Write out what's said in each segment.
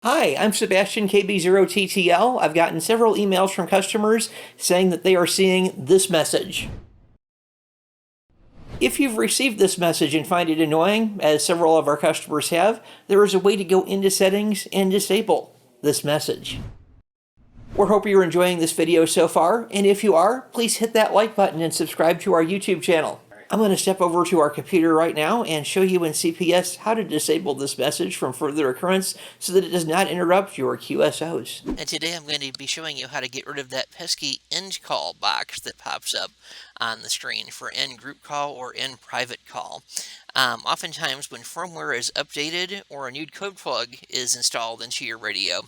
Hi, I'm Sebastian, KBØTTL. I've gotten several emails from customers saying that they are seeing this message. If you've received this message and find it annoying, as several of our customers have, there is a way to go into settings and disable this message. We hope you're enjoying this video so far, and if you are, please hit that like button and subscribe to our YouTube channel. I'm going to step over to our computer right now and show you in CPS how to disable this message from further occurrence so that it does not interrupt your QSOs. And today I'm going to be showing you how to get rid of that pesky end call box that pops up on the screen for end group call or end private call. Oftentimes when firmware is updated or a new code plug is installed into your radio,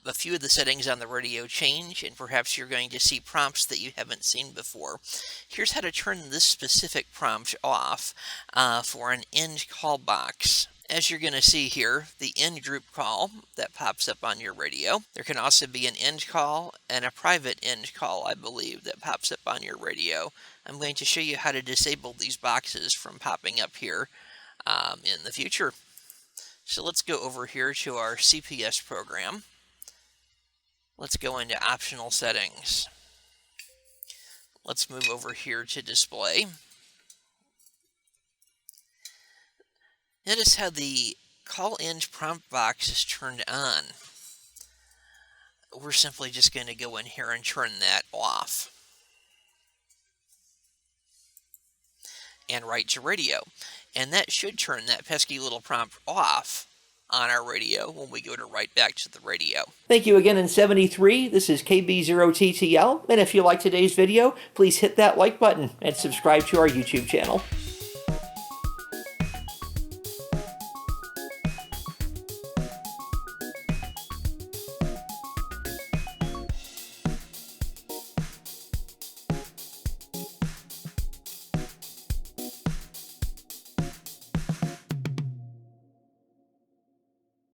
a few of the settings on the radio change, and perhaps you're going to see prompts that you haven't seen before. Here's how to turn this specific prompt off for an end call box. As you're going to see here, the end group call that pops up on your radio. There can also be an end call and a private end call, I believe, that pops up on your radio. I'm going to show you how to disable these boxes from popping up here in the future. So let's go over here to our CPS program. Let's go into optional settings. Let's move over here to display. Notice how the call end prompt box is turned on. We're simply just going to go in here and turn that off. And write to radio. And that should turn that pesky little prompt off on our radio when we go to write back to the radio. Thank you again in 73. This is KBØTTL, and if you like today's video, please hit that like button and subscribe to our YouTube channel.